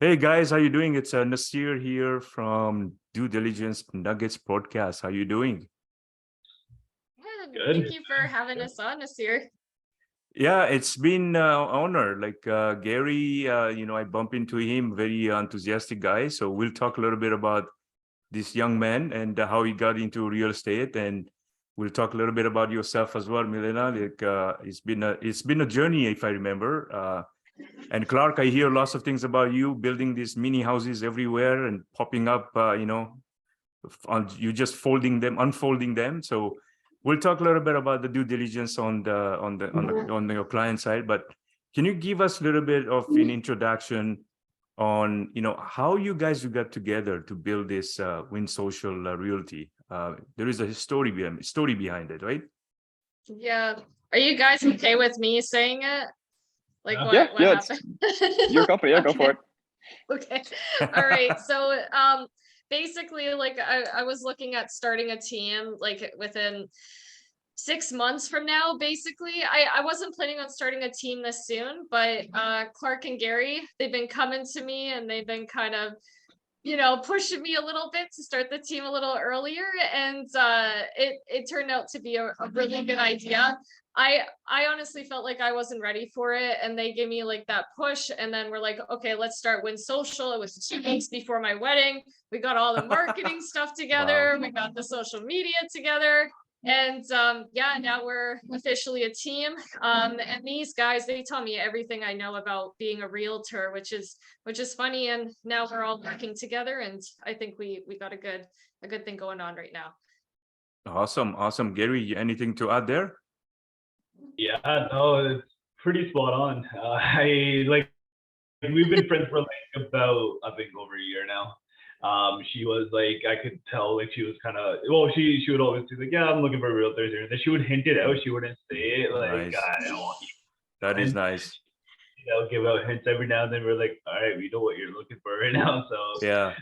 Hey guys, how you doing? It's Nasir here from Due Diligence Nuggets podcast. How you doing? Good. Thank Good. you for having us on this year. Yeah, it's been honor. Like Gary, I bump into him, very enthusiastic guy. So we'll talk a little bit about this young man and how he got into real estate, and we'll talk a little bit about yourself as well, Milena. Like it's been a journey, if I remember. And Clarke, I hear lots of things about you building these mini houses everywhere and popping up. You just folding them, unfolding them. So we'll talk a little bit about the due diligence on your client side. But can you give us a little bit of an introduction on how you guys got together to build this Win Social Realty? There is a story behind it, right? Yeah. Are you guys okay with me saying it? Like Yeah. what Yeah, what yeah, happened? your company. Yeah, go for it. Okay. All right. So basically like I was looking at starting a team like within 6 months from now. Basically, I wasn't planning on starting a team this soon, but Clarke and Gary, they've been coming to me and they've been kind of pushing me a little bit to start the team a little earlier, and it turned out to be a really good idea. I honestly felt like I wasn't ready for it, and they gave me like that push, and then we're like, okay, let's start Win Social. It was 2 weeks before my wedding. We got all the marketing stuff together. Wow. We got the social media together. And yeah, now we're officially a team. And these guys, they tell me everything I know about being a realtor, which is funny. And now we're all working together, and I think we got a good thing going on right now. Awesome. Gary, anything to add there? Yeah, no, it's pretty spot on. I like we've been friends for like about I think over a year now. She was like I could tell like she was kind of she would always be like, yeah, I'm looking for realtors here. And then she would hint it out. She wouldn't say it like Nice. I don't want That you. is And nice. give out hints every now and then. We're like, all right, we know what you're looking for right now. So Yeah.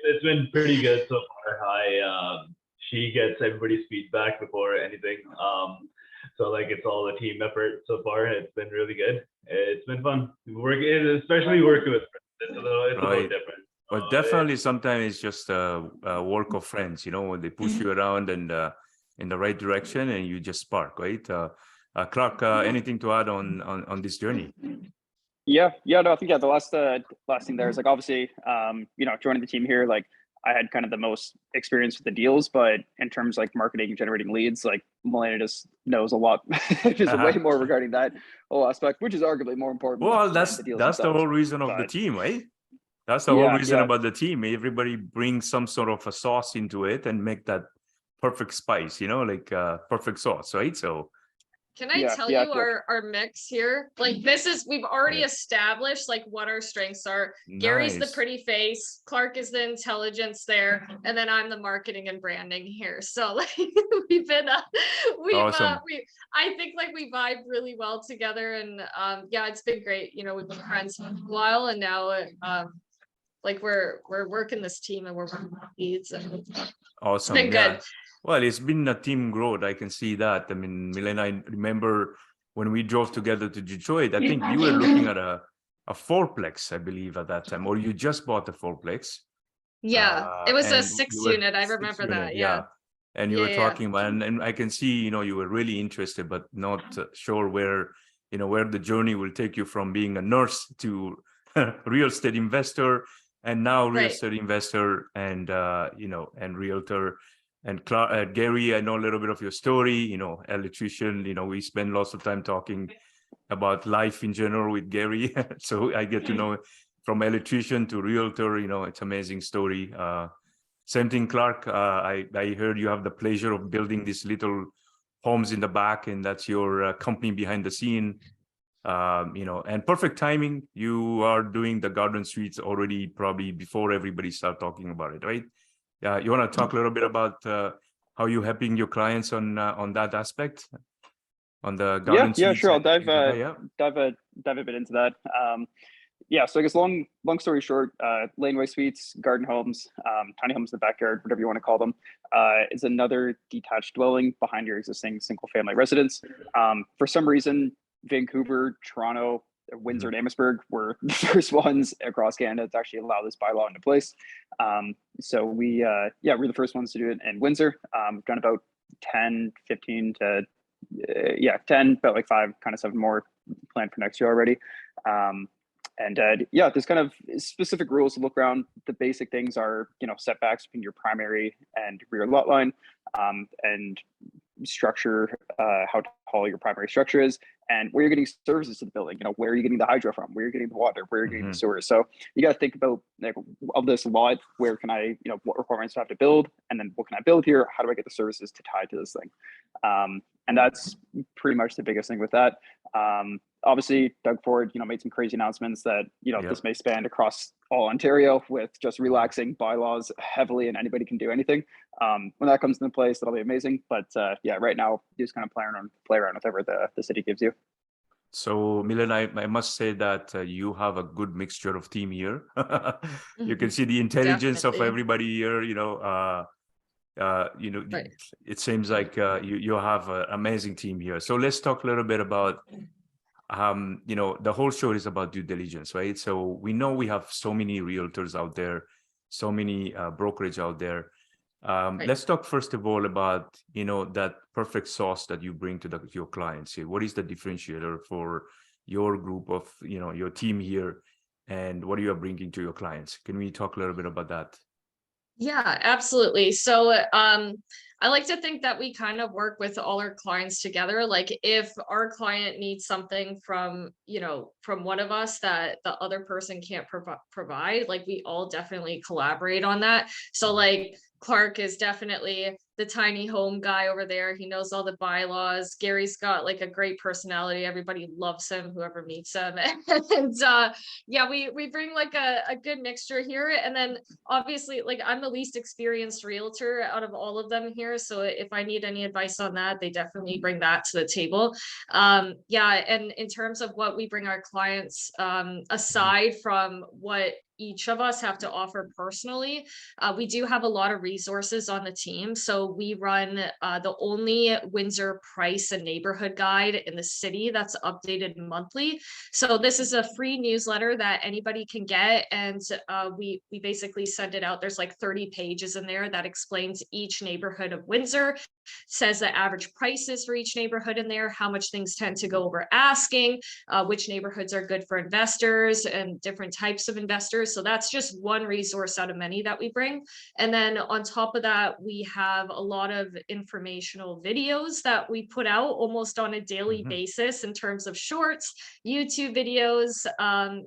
it's been pretty good so far. She gets everybody's feedback before anything. So like it's all a team effort so far. It's been really good. It's been fun working, especially working with friends. It's a little Right. different. But definitely sometimes it's just a work of friends, when they push you around and in the right direction and you just spark, right? Clarke, anything to add on this journey? Yeah, no, I think the last thing there is like obviously, joining the team here, like I had kind of the most experience with the deals, but in terms of, like marketing, generating leads, like Milena just knows a lot, just way more regarding that whole aspect, which is arguably more important. Well, than that's the deals the themselves. whole reason of the But team, right? That's the whole reason yeah, about the team. Everybody brings some sort of a sauce into it and make that perfect spice, like perfect sauce, right? So Can I yeah, tell yeah, you our mix here? Like we've already established like what our strengths are. Gary's the nice. pretty face, Clarke is the intelligence there, and then I'm the marketing and branding here. So like we've been Awesome. I think like we vibe really well together, and yeah, it's been great. We've been friends for a while, and now like we're working this team and we're working leads, and it's Awesome. been Yeah. good. Well, it's been a team growth. I can see that. I mean, Milena, I remember when we drove together to Detroit, I think you were looking at a fourplex, I believe, at that time, or you just bought a fourplex. Yeah, it was a And six you were unit. I six remember unit, that. Yeah. yeah. And you Yeah, were yeah. talking about, and I can see, you were really interested, but not sure where the journey will take you from being a nurse to real estate investor, and now real Right. estate investor, and and realtor. And Gary, I know a little bit of your story. Electrician. We spend lots of time talking about life in general with Gary, so I get to know from electrician to realtor. It's amazing story. Same thing, Clarke. I heard you have the pleasure of building these little homes in the back, and that's your company behind the scene. And perfect timing. You are doing the garden suites already, probably before everybody start talking about it, right? You want to talk a little bit about how you helping your clients on that aspect, on the garden yeah, suites? sure. I'll And things like that, yeah. dive a bit into that. Yeah, so I guess long story short, laneway suites, garden homes, tiny homes in the backyard, whatever you want to call them, is another detached dwelling behind your existing single family residence. For some reason, Vancouver, Toronto, Windsor and Amherstburg were the first ones across Canada to actually allow this bylaw into place. So we're the first ones to do it in Windsor. We've done about 10, 15 to 10, about like 5, kind of 7 more planned for next year already. There's kind of specific rules to look around. The basic things are, setbacks between your primary and rear lot line, and structure, how tall your primary structure is, and where you're getting services to the building. Where are you getting the hydro from? Where you're getting the water? Where you're getting the sewer? So you got to think about, like, of this lot, where can I, what requirements do I have to build, and then what can I build here? How do I get the services to tie to this thing? And that's pretty much the biggest thing with that. Obviously, Doug Ford, made some crazy announcements that, this may span across all Ontario, with just relaxing bylaws heavily, and anybody can do anything. When that comes into place, that'll be amazing. But right now, you just kind of play around with whatever the city gives you. So, Milena, I must say that you have a good mixture of team here. You can see the intelligence of Definitely. everybody here. Right. It seems like you have an amazing team here. So let's talk a little bit about, the whole show is about due diligence, right? So we know we have so many realtors out there, so many brokerage out there. Right. Let's talk first of all about, that perfect sauce that you bring to your clients here. What is the differentiator for your group of, your team here, and what you are bringing to your clients? Can we talk a little bit about that? Yeah, absolutely. So I like to think that we kind of work with all our clients together. Like, if our client needs something from one of us that the other person can't provide, like, we all definitely collaborate on that. So, like, Clarke is definitely the tiny home guy over there. He knows all the bylaws. Gary's got like a great personality. Everybody loves him, whoever meets him. And we bring like a good mixture here. And then obviously, like, I'm the least experienced realtor out of all of them here. So if I need any advice on that, they definitely bring that to the table. And in terms of what we bring our clients, aside from what each of us have to offer personally, we do have a lot of resources on the team. So we run the only Windsor price and neighborhood guide in the city that's updated monthly. So this is a free newsletter that anybody can get, and we basically send it out. There's like 30 pages in there that explains each neighborhood of Windsor, says the average prices for each neighborhood in there, how much things tend to go over asking, which neighborhoods are good for investors and different types of investors. So that's just one resource out of many that we bring. And then on top of that, we have a lot of informational videos that we put out almost on a daily basis, in terms of shorts, YouTube videos,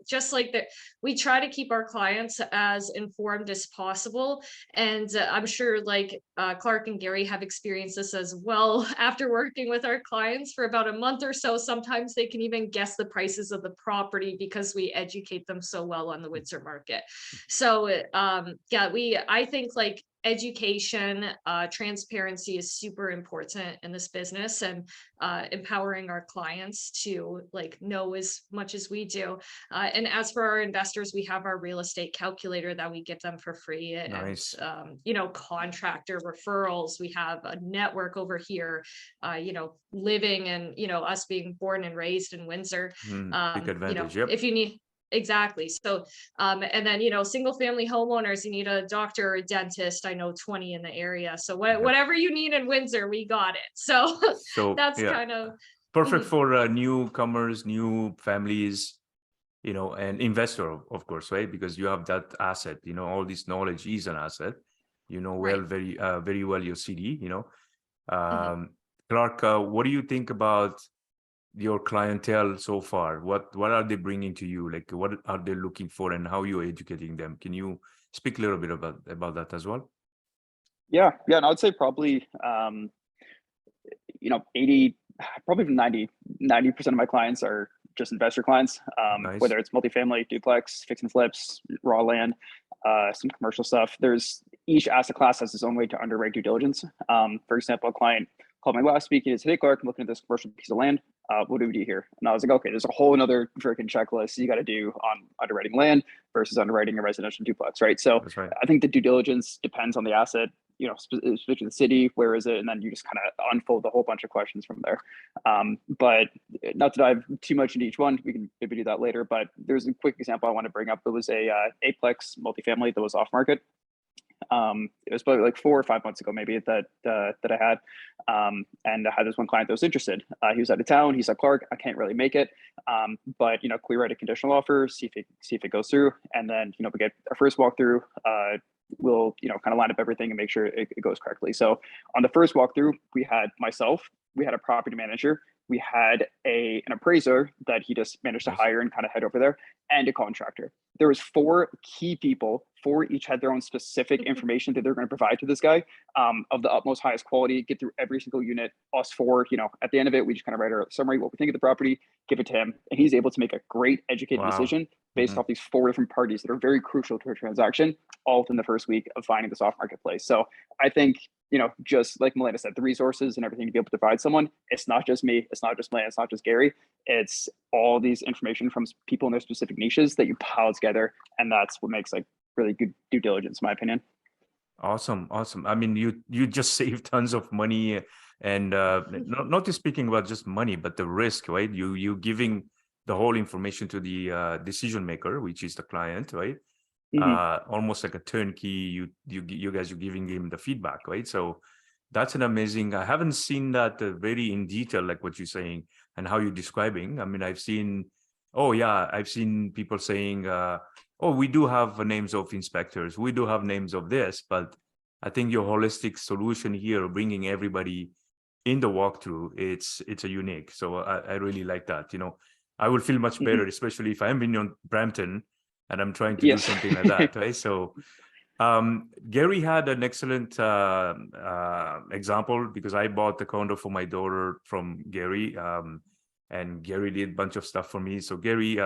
just like that. We try to keep our clients as informed as possible. And I'm sure, like, Clarke and Gary have experienced this as well. After working with our clients for about a month or so, sometimes they can even guess the prices of the property because we educate them so well on the Windsor market. So I think, like, education, transparency is super important in this business, and empowering our clients to, like, know as much as we do. And as for our investors, we have our real estate calculator that we give them for free. Nice. And contractor referrals. We have a network over here, living and us being born and raised in Windsor. Big advantage. Yep. If you need. Exactly. So, and then, single family homeowners, you need a doctor or a dentist. I know 20 in the area. So whatever you need in Windsor, we got it. So, that's kind of perfect for newcomers, new families, and investor, of course, right? Because you have that asset, all this knowledge is an asset, Right. very well your city, Clarke, what do you think about your clientele so far? What are they bringing to you? Like, what are they looking for, and how you're educating them? Can you speak a little bit about that as well? Yeah. And I would say probably 80, probably 90% of my clients are just investor clients. Nice. Whether it's multifamily, duplex, fix and flips, raw land, some commercial stuff. There's each asset class has its own way to underwrite due diligence. For example, a client called me last week. He said, "Hey, Clarke, I'm looking at this commercial piece of land. What do we do here?" And I was like, "Okay, there's a whole another freaking checklist you got to do on underwriting land versus underwriting a residential duplex, right?" So That's right. I think the due diligence depends on the asset. specifically the city, where is it? And then you just kind of unfold a whole bunch of questions from there. But not to dive too much into each one, we can maybe do that later. But there's a quick example I want to bring up. It was a eightplex multifamily that was off market. It was probably like 4 or 5 months ago, maybe that I had, and I had this one client that was interested. He was out of town. He said, Clarke, I can't really make it, but can we write a conditional offer, see if it goes through, and then we get our first walkthrough. We'll kind of line up everything and make sure it goes correctly. So on the first walkthrough, we had myself, we had a property manager, we had an appraiser that he just managed to hire and kind of head over there, and a contractor. There was 4 key people. 4 each had their own specific information that they're going to provide to this guy, of the utmost highest quality, get through every single unit. Us 4, at the end of it, we just kind of write our summary, what we think of the property, give it to him, and he's able to make a great educated decision based off these 4 different parties that are very crucial to a transaction, all within the first week of finding this off marketplace. So I think, just like Milena said, the resources and everything to be able to provide someone, it's not just me, it's not just Milena, it's not just Gary, it's all these information from people in their specific niches that you pile together, and that's what makes really good due diligence, in my opinion. Awesome. I mean, you just save tons of money, and not just speaking about just money, but the risk, right? You giving the whole information to the decision maker, which is the client, right? Almost like a turnkey. You guys are giving him the feedback, right? So that's an amazing. I haven't seen that very in detail, like what you're saying and how you're describing. I mean, I've seen people saying, oh, we do have names of inspectors, we do have names of this, but I think your holistic solution here, bringing everybody in the walkthrough, it's a unique. So I really like that. I will feel much better, especially if I'm in Brampton and I'm trying to do something like that, right? So Gary had an excellent example, because I bought the condo for my daughter from Gary, and Gary did a bunch of stuff for me. So Gary,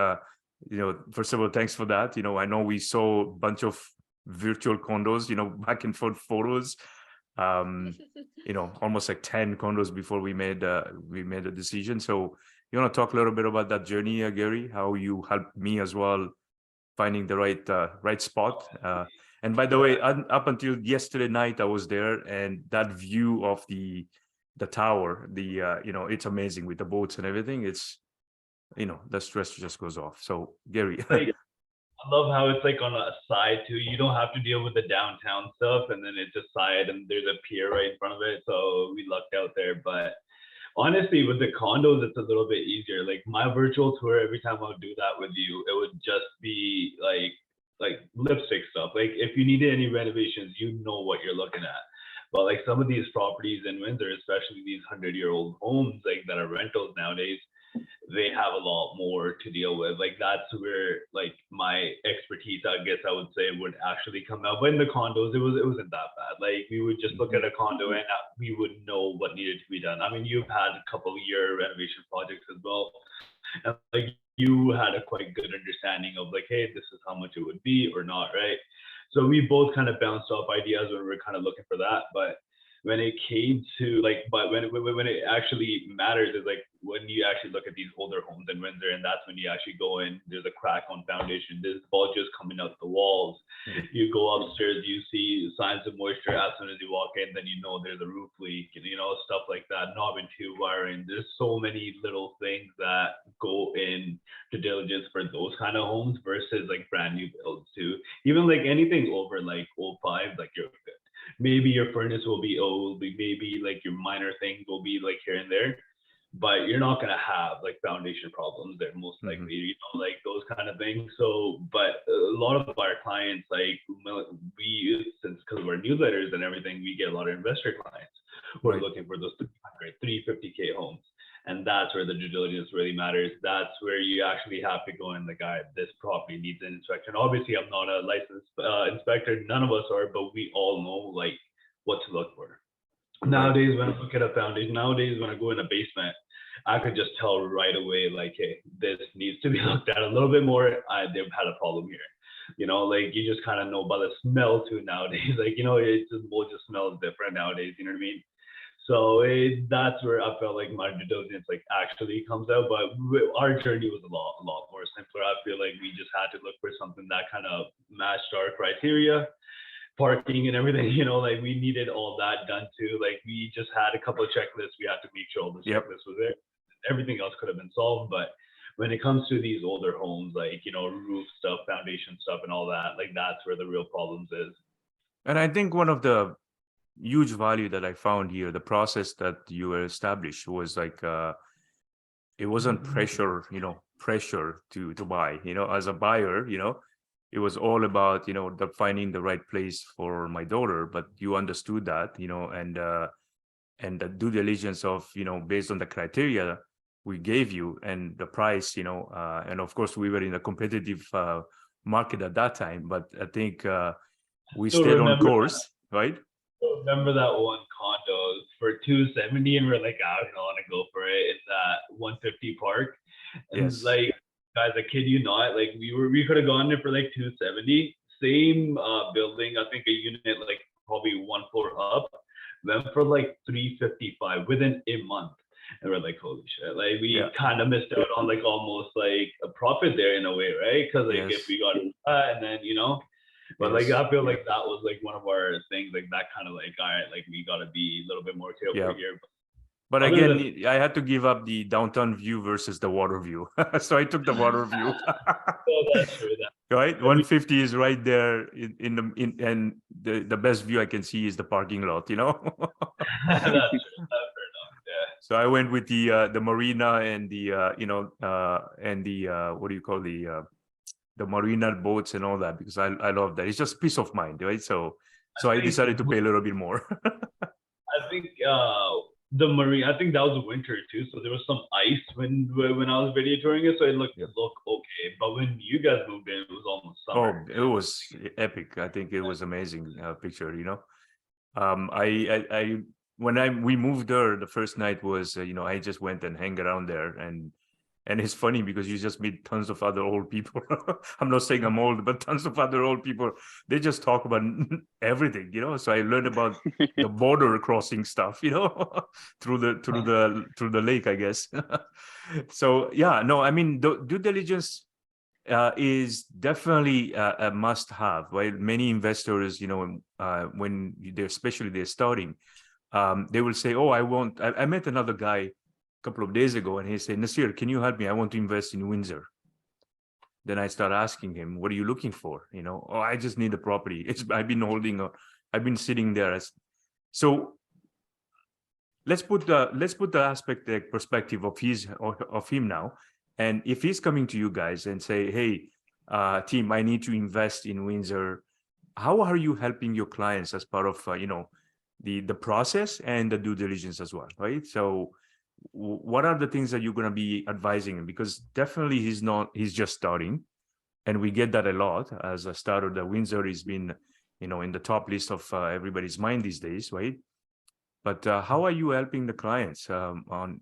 first of all, thanks for that. I know we saw a bunch of virtual condos, back and forth photos, almost like 10 condos before we made a decision. So you want to talk a little bit about that journey, Gary, how you helped me as well finding the right spot. And by the way, up until yesterday night, I was there, and that view of the tower, it's amazing with the boats and everything. It's, the stress just goes off. So Gary. I love how it's on a side too. You don't have to deal with the downtown stuff, and then it's a side, and there's a pier right in front of it. So we lucked out there. But honestly, with the condos, it's a little bit easier. Like my virtual tour, every time I would do that with you, it would just be like lipstick stuff. Like if you needed any renovations, you know what you're looking at. But some of these properties in Windsor, especially these 100-year-old homes that are rentals nowadays, they have a lot more to deal with. That's where my expertise, I guess I would say, would actually come out. But in the condos, it wasn't that bad. We would just look at a condo and we would know what needed to be done. I mean, you've had a couple of year renovation projects as well, and you had a quite good understanding of hey, this is how much it would be or not, right? So we both kind of bounced off ideas when we were kind of looking for that. But when it came to but when it actually matters is when you actually look at these older homes in Windsor, and that's when you actually go in, there's a crack on foundation, there's bulges coming out the walls. You go upstairs, you see signs of moisture as soon as you walk in, then there's a roof leak, and stuff like that, knob and tube wiring. There's so many little things that go in to diligence for those kind of homes versus brand new builds too. Even anything over 05, you're good. Maybe your furnace will be old, maybe your minor things will be here and there, but you're not going to have foundation problems there, most likely, those kind of things. So, but a lot of our clients, we, since because of our newsletters and everything, we get a lot of investor clients who are looking for those 350K homes. And that's where the due diligence really matters. That's where you actually have to go in this property needs an inspection. Obviously, I'm not a licensed inspector. None of us are, but we all know what to look for. Nowadays, when I look at a foundation, when I go in a basement, I could just tell right away, hey, this needs to be looked at a little bit more. They've had a problem here. You just kind of know by the smell too nowadays. It just smells different nowadays. You know what I mean? So that's where I felt my due diligence actually comes out. But our journey was a lot more simpler. I feel we just had to look for something that kind of matched our criteria. parking and everything, like we needed all that done too. Like we just had a couple of checklists. We had to make sure all the Yep. checklists were there. Everything else could have been solved. But when it comes to these older homes, like, roof stuff, foundation stuff and all that, like that's where the real problems is. And I think one of the huge value that I found here, the process that you were established was like, it wasn't pressure to buy, as a buyer, it was all about, the finding the right place for my daughter, but you understood that, and the due diligence of, based on the criteria we gave you and the price, and of course we were in a competitive market at that time, but I think we Still stayed on remember course, right? Remember that one condo for 270 and we're like, I don't want to go for it. It's at 150 Park. And Yes. like, guys, I kid you not, like we could have gone there for like 270. Same building, I think a unit like probably one floor up, went for like 355 within a month. And we're like, holy shit, like we kind of missed out on like almost like a profit there in a way, right? Because like if we got and then but like I feel like that was like one of our things, like that kind of like, all right, like we got to be a little bit more careful here. But again, I had to give up the downtown view versus the water view. So I took the water view. Oh, that's true. Right, 150 is right there and the best view I can see is the parking lot. That's true. That's fair enough. Yeah. So I went with the marina and the and the what do you call the marina boats and all that, because I love that. It's just peace of mind, right? So I decided to pay a little bit more. I think the marine, I think that was winter too, so there was some ice when I was video touring it, so it looked okay. But when you guys moved in, it was almost summer. Oh, it was epic. I think it was amazing picture. I when we moved there, the first night was I just went and hang around there, and it's funny because you just meet tons of other old people. I'm not saying I'm old, but tons of other old people. They just talk about everything, So I learned about the border crossing stuff, through the lake, I guess. So yeah, no, I mean, due diligence is definitely a must-have. Right, many investors, when especially they're starting, they will say, "Oh, I met another guy couple of days ago and he said, Nasir, can you help me? I want to invest in Windsor." Then I start asking him, what are you looking for? Oh, I just need a property. I've been sitting there. So let's put the aspect, the perspective of him now. And if he's coming to you guys and say, hey, team, I need to invest in Windsor, how are you helping your clients as part of the process and the due diligence as well, right? So what are the things that you're going to be advising him? Because definitely he's just starting, and we get that a lot as a starter. The Windsor has been in the top list of everybody's mind these days, right? But how are you helping the clients on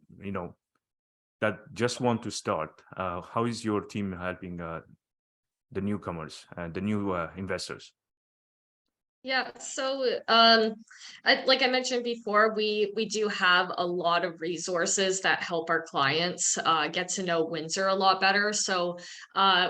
that just want to start? How is your team helping the newcomers and the new investors? Yeah, so like I mentioned before, we do have a lot of resources that help our clients get to know Windsor a lot better. So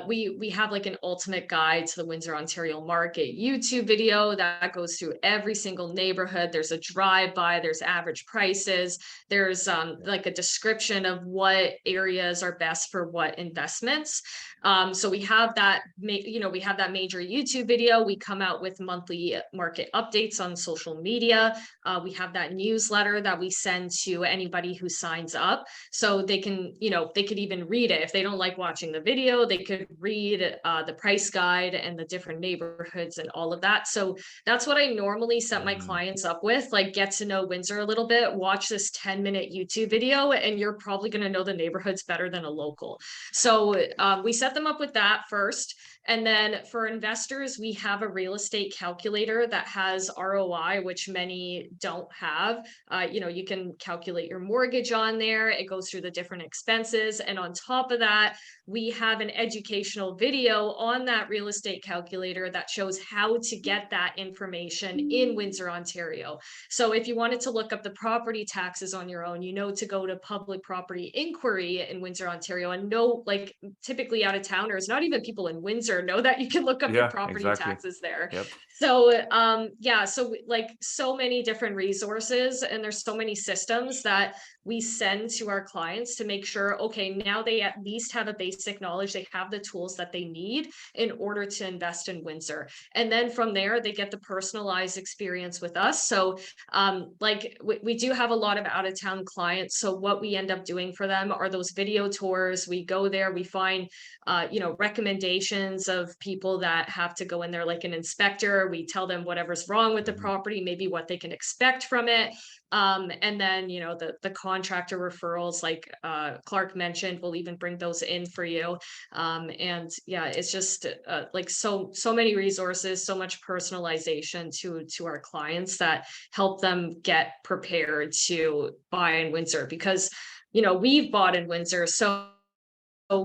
we have like an ultimate guide to the Windsor, Ontario market YouTube video that goes through every single neighborhood. There's a drive-by, there's average prices, there's like a description of what areas are best for what investments. So we have that, we have that major YouTube video. We come out with monthly market updates on social media. We have that newsletter that we send to anybody who signs up, so they can, they could even read it. If they don't like watching the video, they could read the price guide and the different neighborhoods and all of that. So that's what I normally set my clients up with, like get to know Windsor a little bit, watch this 10-minute YouTube video, and you're probably going to know the neighborhoods better than a local. So we set them up with that first. And then for investors, we have a real estate calculator that has ROI, which many don't have. You can calculate your mortgage on there. It goes through the different expenses. And on top of that, we have an educational video on that real estate calculator that shows how to get that information in Windsor, Ontario. So if you wanted to look up the property taxes on your own, to go to public property inquiry in Windsor, Ontario, and like typically out of towners, not even people in Windsor know that you can look up your property taxes there. Yep. So yeah, so like so many different resources, and there's so many systems that we send to our clients to make sure, okay, now they at least have a basic knowledge, they have the tools that they need in order to invest in Windsor. And then from there, they get the personalized experience with us. So like we do have a lot of out of town clients. So what we end up doing for them are those video tours. We go there, we find, you know, recommendations of people that have to go in there like an inspector. We tell them whatever's wrong with the property, maybe what they can expect from it. And then, you know, the contractor referrals, like Clarke mentioned, we'll even bring those in for you. And yeah, it's just like so many resources, so much personalization to our clients that help them get prepared to buy in Windsor, because, you know, we've bought in Windsor, so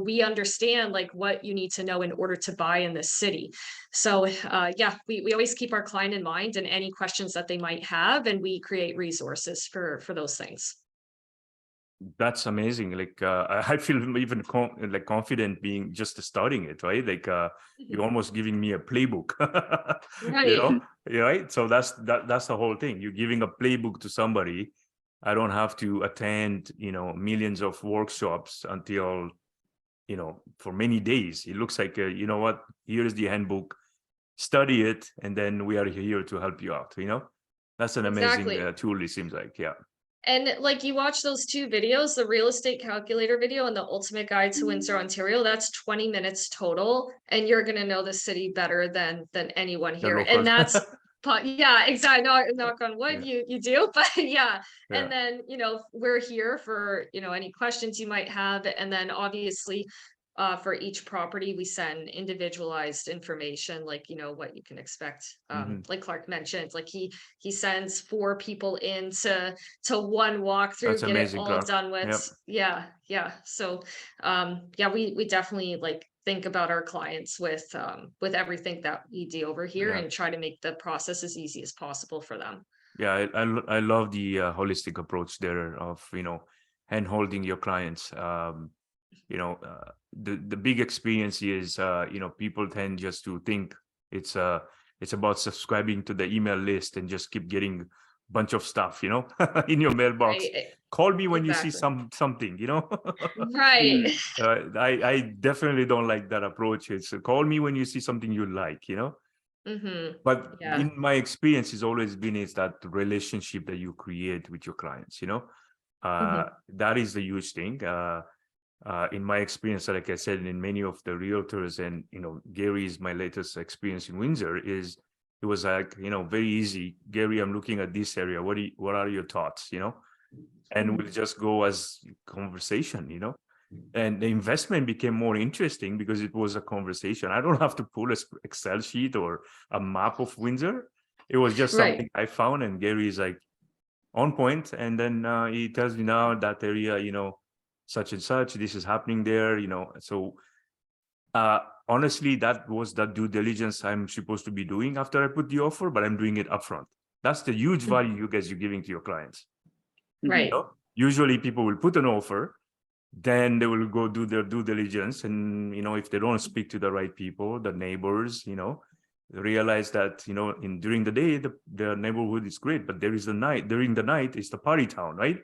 we understand like what you need to know in order to buy in this city. So yeah, we always keep our client in mind and any questions that they might have, and we create resources for those things. That's amazing. Like I feel even like confident being just starting it, right? Like you're almost giving me a playbook, you Right. know, right? So that's the whole thing. You're giving a playbook to somebody. I don't have to attend, you know, millions of workshops until, you know, for many days. It looks like, you know what, here's the handbook, study it, and then we are here to help you out, you know? That's an amazing Exactly. tool, it seems like, yeah. And like you watch those two videos, the real estate calculator video and the ultimate guide to Windsor, Ontario, that's 20 minutes total. And you're gonna know the city better than anyone The here. And locals. that's yeah, exactly. Knock on wood, Yeah. you do, but yeah. Yeah. And then, you know, we're here for, you know, any questions you might have. And then obviously for each property, we send individualized information, like, you know, what you can expect. Like Clarke mentioned, like he sends 4 people in to one walkthrough, That's get it amazing, all Clarke. done with. Yep. Yeah. So yeah, we definitely like think about our clients with everything that we do over here, Yeah. and try to make the process as easy as possible for them. Yeah, I love the holistic approach there of, you know, hand holding your clients. You know, the big experience is, you know, people tend just to think it's about subscribing to the email list and just keep getting a bunch of stuff, you know, in your mailbox. Right. Call me when you see Exactly. something, you know. Right. I definitely don't like that approach. It's call me when you see something you like, you know. But Yeah. in my experience, it's always been is that relationship that you create with your clients, you know, that is the huge thing. In my experience, like I said, in many of the realtors, and, you know, Gary's my latest experience in Windsor is it was like, you know, very easy. Gary, I'm looking at this area. What are your thoughts, you know? And we'll just go as conversation, you know. And the investment became more interesting because it was a conversation. I don't have to pull a Excel sheet or a map of Windsor. It was just Right. something I found, and Gary is like on point. And then he tells me now that area, you know, such and such, this is happening there, you know. So honestly, that was the due diligence I'm supposed to be doing after I put the offer, but I'm doing it upfront. That's the huge value you guys are giving to your clients. Right. You know? Usually people will put an offer, then they will go do their due diligence, and, you know, if they don't speak to the right people, the neighbors, you know, realize that, you know, during the day the neighborhood is great, but during the night is the party town, right?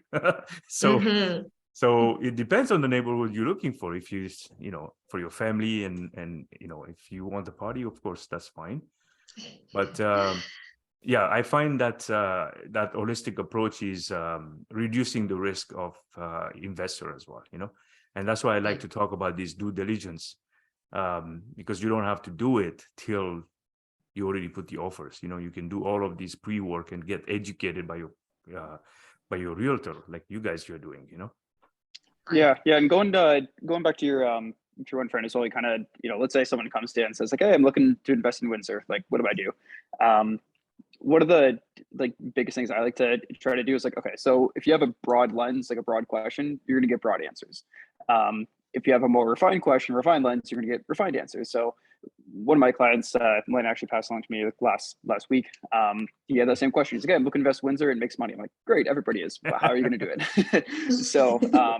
So so it depends on the neighborhood you're looking for. If you know, for your family, and you know, if you want a party, of course that's fine. But yeah, I find that that holistic approach is reducing the risk of investor as well, you know. And that's why I like to talk about this due diligence, because you don't have to do it till you already put the offers. You know, you can do all of this pre-work and get educated by your realtor, like you guys are doing, you know. Yeah, and going back to your one friend as well, kind of, you know, let's say someone comes to you and says like, hey, I'm looking to invest in Windsor. Like, what do I do? What are the like biggest things I like to try to do is like, okay, so if you have a broad lens, like a broad question, you're gonna get broad answers. If you have a more refined question, refined lens, you're gonna get refined answers. So one of my clients, Milena, actually passed along to me last week. He had the same question. He's like, I'm looking to invest Windsor and makes money. I'm like, great, everybody is. But how are you going to do it? So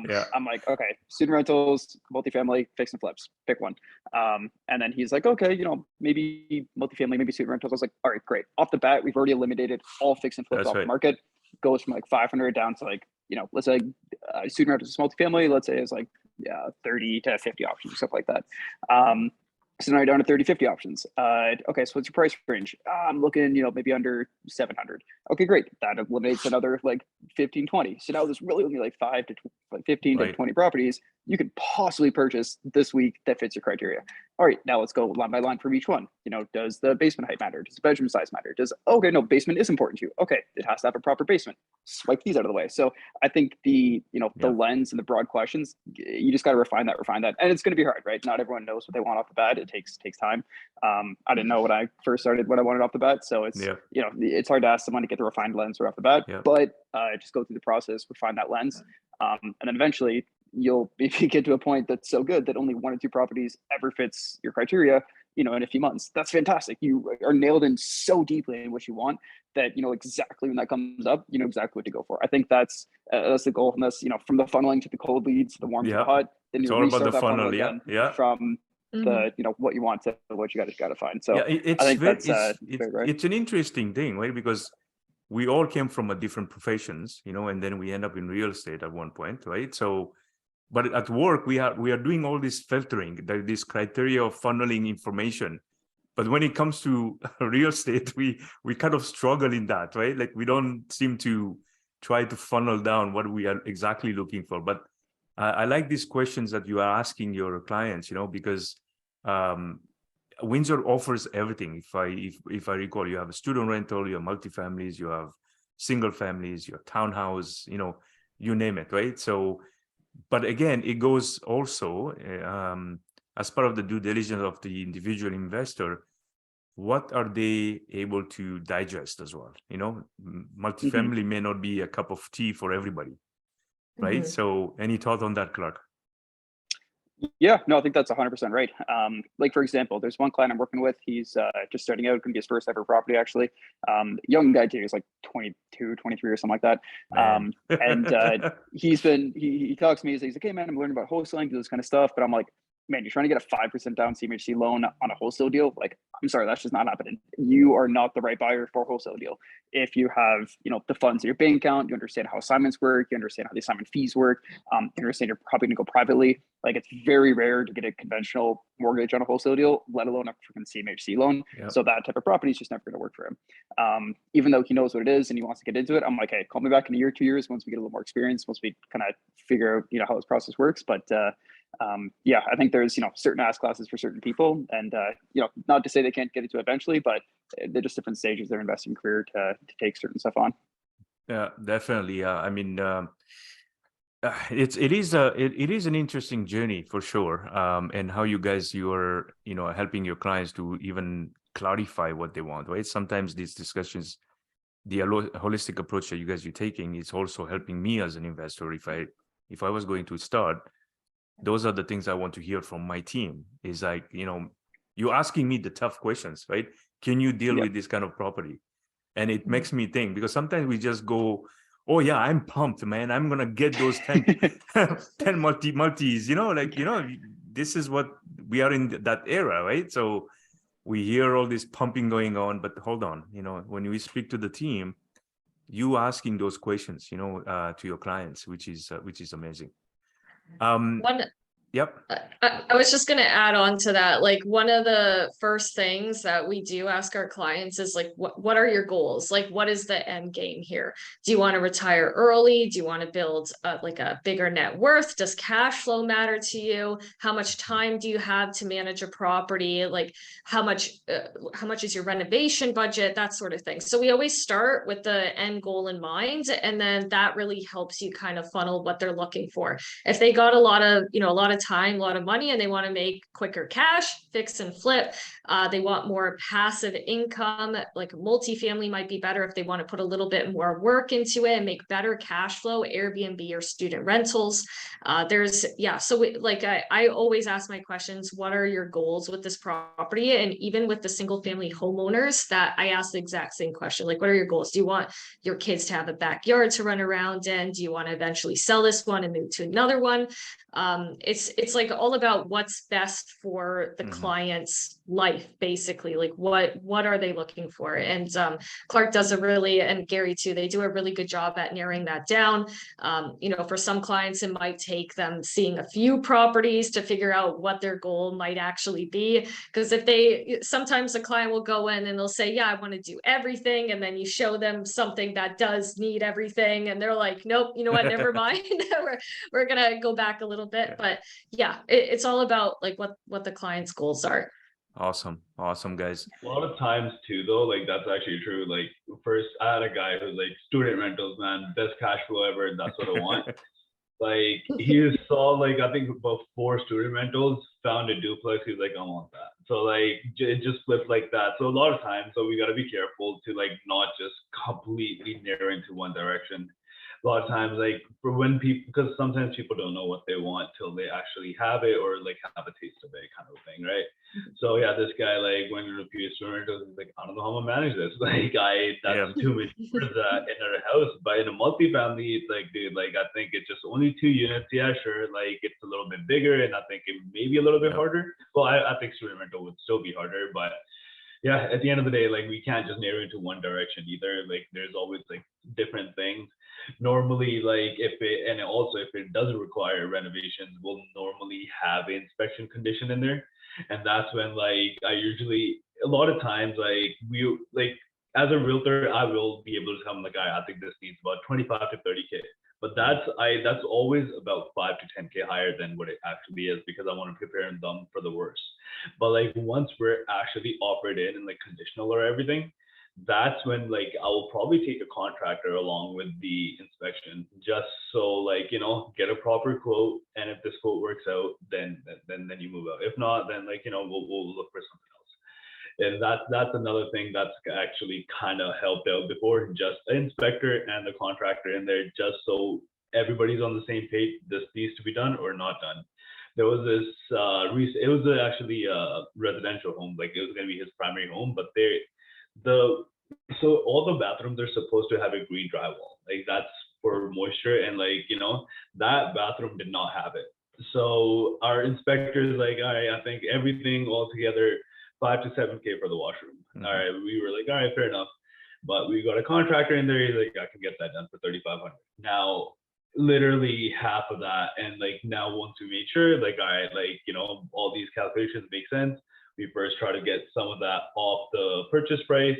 Yeah. I'm like, okay, student rentals, multifamily, fix and flips, pick one. And then he's like, okay, maybe multifamily, maybe student rentals. I was like, all right, great. Off the bat, we've already eliminated all fix and flips That's off the right. market. Goes from like 500 down to like, let's say student rentals is multifamily, let's say it's like 30 to 50 options, stuff like that. So now you're down to 30, 50 options. Okay, so what's your price range? I'm looking, maybe under 700. Okay, great. That eliminates another like 15, 20. So now there's really only like 15 to Right. 20 properties you could possibly purchase this week that fits your criteria. All right, now let's go line by line from each one. Does the basement height matter? Does the bedroom size matter? Okay, no, basement is important to you. Okay, it has to have a proper basement. Swipe these out of the way. So I think the lens and the broad questions, you just got to refine that. And it's going to be hard, right? Not everyone knows what they want off the bat. It takes time. I didn't know when I first started what I wanted off the bat. So it's, it's hard to ask someone to get the refined lens right off the bat, but just go through the process, refine that lens. And then eventually if you get to a point that's so good that only 1 or 2 properties ever fits your criteria, in a few months, that's fantastic. You are nailed in so deeply in what you want that, exactly when that comes up, exactly what to go for. I think that's the goal from this, from the funneling to the cold leads, to the warm to the hot, then It's you all about restart the that funnel funnel. again from the, what you want to what you got to find. So I think that's right. It's an interesting thing, right? Because we all came from a different professions, and then we end up in real estate at one point, right? So, but at work, we are doing all this filtering, this criteria of funneling information. But when it comes to real estate, we kind of struggle in that, right? Like we don't seem to try to funnel down what we are exactly looking for. But I like these questions that you are asking your clients, because Windsor offers everything. If I recall, you have a student rental, you have multifamilies, you have single families, you have townhouse, you name it, right? So, but again, it goes also as part of the due diligence of the individual investor. What are they able to digest as well? Multifamily may not be a cup of tea for everybody, right? So, any thought on that, Clarke? Yeah, no, I think that's 100% right. Like for example, there's one client I'm working with. He's just starting out, going to be his first ever property actually. Young guy too, he's like 22, 23 or something like that. And he talks to me, he's like, hey man, I'm learning about wholesaling, do this kind of stuff. But I'm like, man, you're trying to get a 5% down CMHC loan on a wholesale deal. Like, I'm sorry, that's just not happening. You are not the right buyer for a wholesale deal. If you have, the funds in your bank account, you understand how assignments work, you understand how the assignment fees work, you understand you're probably gonna go privately. Like, it's very rare to get a conventional mortgage on a wholesale deal, let alone a freaking CMHC loan. Yep. So that type of property is just never gonna work for him. Even though he knows what it is and he wants to get into it, I'm like, hey, call me back in a year, 2 years, once we get a little more experience, once we kind of figure out, how this process works. But yeah, I think there's, certain asset classes for certain people, and not to say they can't get into it eventually, but they're just different stages of their investing career to take certain stuff on. Yeah, definitely. I mean, it is an interesting journey for sure. And how you are, helping your clients to even clarify what they want, right? Sometimes these discussions, the holistic approach that you're taking is also helping me as an investor. If I was going to start, those are the things I want to hear from my team. Is like, you're asking me the tough questions, right? Can you deal with this kind of property? And it makes me think, because sometimes we just go, oh yeah, I'm pumped, man. I'm going to get those 10 multis, this is what we are in that era, right? So we hear all this pumping going on, but hold on, when we speak to the team, you asking those questions, to your clients, which is amazing. Yep. I was just going to add on to that. Like, one of the first things that we do ask our clients is like, what are your goals? Like, what is the end game here? Do you want to retire early? Do you want to build like a bigger net worth? Does cash flow matter to you? How much time do you have to manage a property? Like, how much is your renovation budget? That sort of thing. So we always start with the end goal in mind, and then that really helps you kind of funnel what they're looking for. If they got a lot of time, a lot of money, and they want to make quicker cash, fix and flip. They want more passive income, like a multifamily might be better if they want to put a little bit more work into it and make better cash flow, Airbnb or student rentals. I always ask my questions, what are your goals with this property? And even with the single family homeowners, that I ask the exact same question, like, what are your goals? Do you want your kids to have a backyard to run around in? Do you want to eventually sell this one and move to another one? It's like all about what's best for the client's life, basically. Like what are they looking for? And Clarke does and Gary too, they do a really good job at narrowing that down. For some clients, it might take them seeing a few properties to figure out what their goal might actually be. Because sometimes the client will go in and they'll say, yeah, I want to do everything. And then you show them something that does need everything. And they're like, nope, you know what, never mind. we're going to go back a little bit. But yeah, it's all about like what the client's goals are. Awesome, guys. A lot of times too, though, like that's actually true. Like first, I had a guy who's like, student rentals, man, best cash flow ever. That's what I want. Like he saw like I think about 4 student rentals, found a duplex. He's like, I want that. So like it just flipped like that. So a lot of times, so we got to be careful to like not just completely narrow into one direction. A lot of times, like for when people, because sometimes people don't know what they want till they actually have it or like have a taste of it, kind of thing, right? So yeah, this guy like went to a few student rentals. He's like, I don't know how I'm gonna manage this. Like that's too many for that in our house. But in a multifamily, it's like, dude, like I think it's just only 2 units. Yeah, sure. Like it's a little bit bigger, and I think it may be a little bit harder. Well, I think student rental would still be harder, but yeah, at the end of the day, like we can't just narrow into one direction either. Like there's always like different things. Normally, like if it doesn't require renovations, we'll normally have an inspection condition in there. And that's when like a lot of times as a realtor, I will be able to tell them like I think this needs about 25 to 30K. But that's always about 5 to 10K higher than what it actually is, because I want to prepare them for the worst. But like once we're actually offered in and like conditional or everything, that's when like I will probably take a contractor along with the inspection, just so like get a proper quote, and if this quote works out, then you move out. If not, then like we'll look for something else. And that's another thing that's actually kind of helped out before, just an inspector and the contractor in there, just so everybody's on the same page. This needs to be done or not done. There was this it was actually a residential home, like it was going to be his primary home, but so all the bathrooms are supposed to have a green drywall, like that's for moisture, and like that bathroom did not have it. So our inspector is like, all right, I think everything all together 5 to 7K for the washroom. All right, we were like, all right, fair enough. But we got a contractor in there. He's like, I can get that done for 3,500. Now, literally half of that, and like now once we made sure, like, all right, like all these calculations make sense. We first try to get some of that off the purchase price.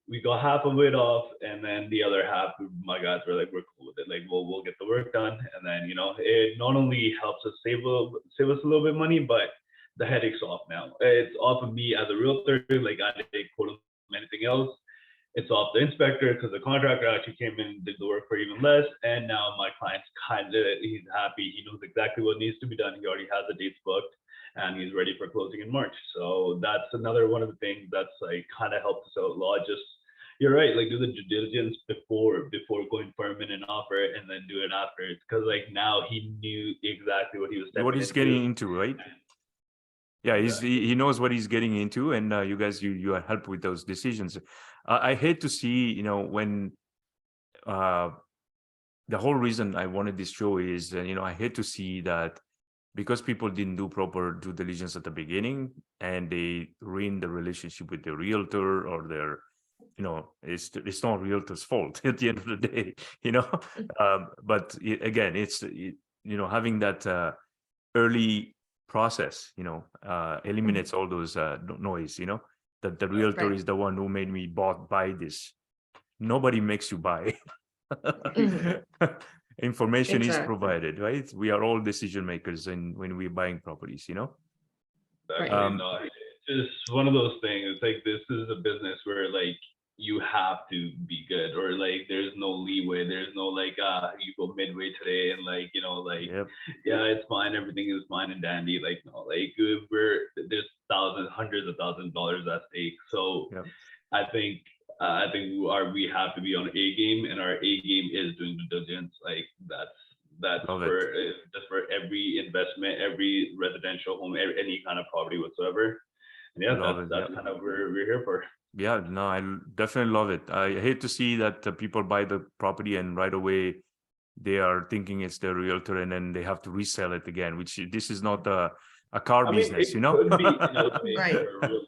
We got half of it off, and then the other half, my guys were like, we're cool with it. Like we'll get the work done, and then it not only helps us save us a little bit of money, but the headache's off now. It's off of me as a realtor. Like I didn't quote anything else. It's off the inspector, because the contractor actually came in and did the work for even less. And now my client's he's happy. He knows exactly what needs to be done. He already has the dates booked, and he's ready for closing in March. So that's another one of the things that's like kind of helped us out a lot. Just, you're right, like do the due diligence before going firm in an offer, and then do it after. Because like now he knew exactly what he was getting into, right? Yeah, he knows what he's getting into, and you guys you help with those decisions. I hate to see when the whole reason I wanted this show is I hate to see that because people didn't do proper due diligence at the beginning, and they ruin the relationship with the realtor, or their it's not realtor's fault at the end of the day, but again, it's having that early process eliminates all those noise, that the realtor is the one who made me buy this. Nobody makes you buy. Information is provided, right? We are all decision makers, and when we're buying properties, No, it's just one of those things. It's like, this is a business where like you have to be good, or like there's no leeway. There's no like you go midway today and like yeah, it's fine, everything is fine and hundreds of thousands of dollars at stake. So Yep. I think we have to be on A game, and our A game is doing due diligence. Like that's Love for just for every investment, every residential home, any kind of property whatsoever. And yeah, Love it, that's yeah. kind of what we're here for. Yeah, no, I definitely love it. I hate to see that people buy the property and right away they are thinking it's the realtor and then they have to resell it again, which this is not a car I mean, business, it you know? could be in a way Right. for a realtor too.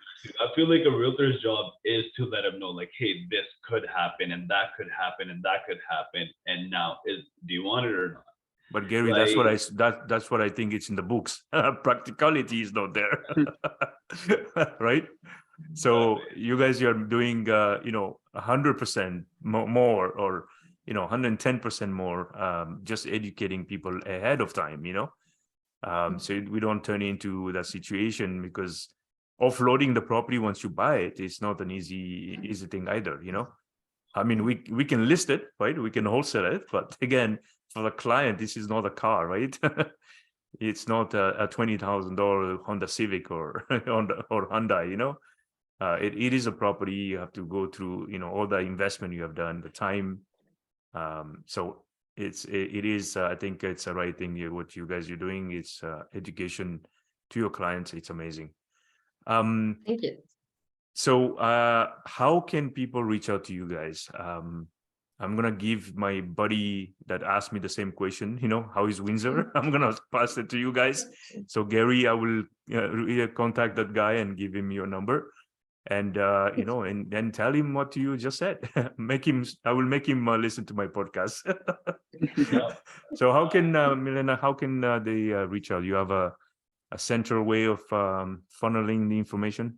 I feel like a realtor's job is to let them know, like, hey, this could happen and that could happen and that could happen. And now do you want it or not? But Gary, that's what I think it's in the books. Practicality is not there, right? So you guys are doing, 100% more, or 110% more, just educating people ahead of time, so we don't turn into that situation, because offloading the property once you buy it is not an easy thing either. I mean, we can list it, right? We can wholesale it, but again, for the client, this is not a car, right? It's not a $20,000 Honda Civic or Hyundai, it is a property. You have to go through, all the investment you have done, the time. So it is, I think it's the right thing. What you guys are doing, it's education to your clients. It's amazing. Thank you. So how can people reach out to you guys? I'm gonna give my buddy that asked me the same question, how is Windsor? I'm gonna pass it to you guys. So Gary, I will contact that guy and give him your number, and and then tell him what you just said. I will make him listen to my podcast. So how can Milena, how can they reach out? You have a central way of funneling the information?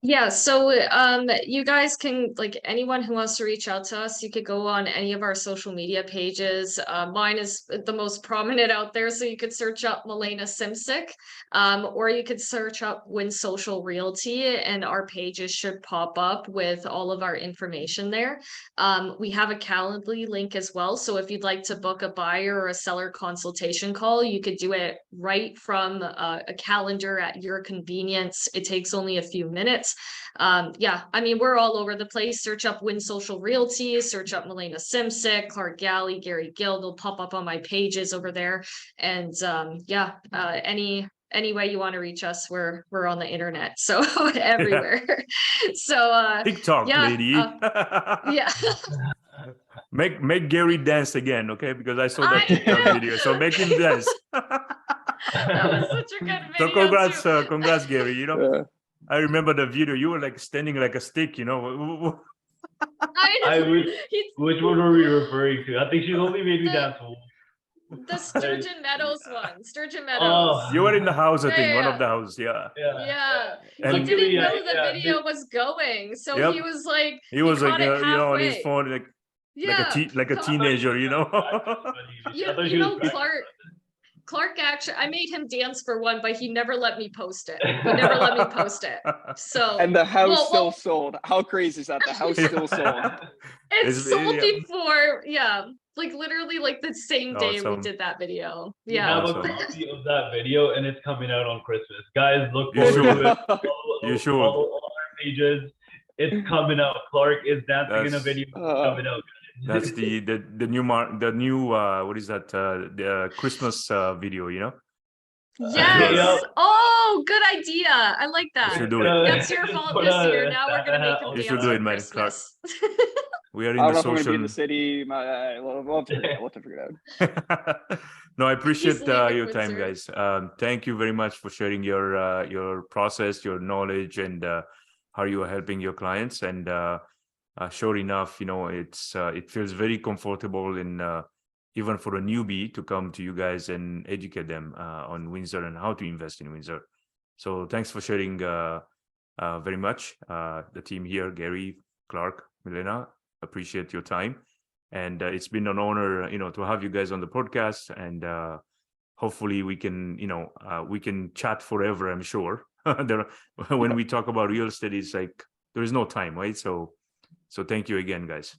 Yeah, so you guys can, like, anyone who wants to reach out to us, you could go on any of our social media pages. Mine is the most prominent out there, so you could search up Milena Simsic, or you could search up Win Social Realty, and our pages should pop up with all of our information there. We have a Calendly link as well, so if you'd like to book a buyer or a seller consultation call, you could do it right from a calendar at your convenience. It takes only a few minutes. Yeah, I mean, we're all over the place. Search up Win Social Realty, search up Milena Simsic, Clarke Galley, Gary Gill, they'll pop up on my pages over there. And yeah, any way you want to reach us, we're on the internet, so everywhere. So TikTok, yeah, lady. yeah. Make Gary dance again, okay? Because I saw that I TikTok know. video, so make him dance. That was such a good So video too. congrats, Gary. Yeah. I remember the video. You were like standing like a stick, I know. Which one were we referring to? I think she's only made me dance. The Sturgeon Meadows one. Sturgeon Meadows. Oh. You were in the house, I think, one Yeah. of the houses, yeah. Yeah. And He didn't know the yeah, video was going, so Yep. he was like, He was like, caught it on his halfway. phone, like Yeah. like a teenager, You know, Clarke actually, I made him dance for one, but he never let me post it. He never let me post it. So And the house Well, still well- sold. How crazy is that? The house still sold. it's sold yeah. before, yeah, like literally like the same day we Awesome. did that video. We Yeah. have a Awesome. copy of that video, and it's coming out on Christmas. Guys, look You forward should. to it. Follow- You should. follow all our pages. It's coming out. Clarke is dancing in a That's- video. It's coming out. That's the new what is that? The Christmas video, Yes. Yeah. Oh, good idea. I like that. should do it. That's your fault this year. Now we're gonna make him You dance should do for it, man, Clarke. Christmas. We are I in don't the know if I'm gonna be in the social. city. We'll have to figure it out. We'll have to figure it out. No, I appreciate leaving your time, Windsor. guys. Thank you very much for sharing your process, your knowledge, and how you are helping your clients. And sure enough, it feels very comfortable in even for a newbie to come to you guys and educate them on Windsor and how to invest in Windsor. So thanks for sharing very much. The team here, Gary, Clarke, Milena, appreciate your time. And it's been an honor, to have you guys on the podcast. And hopefully we can, we can chat forever, I'm sure. When we talk about real estate, it's like there is no time, right? So thank you again, guys.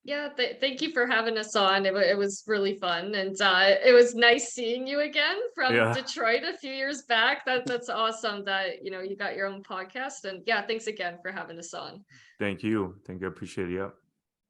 Yeah, thank you for having us on. It was really fun, and it was nice seeing you again from Yeah. Detroit a few years back. That's awesome that you got your own podcast, and yeah, thanks again for having us on. Thank you. I appreciate it. Yeah.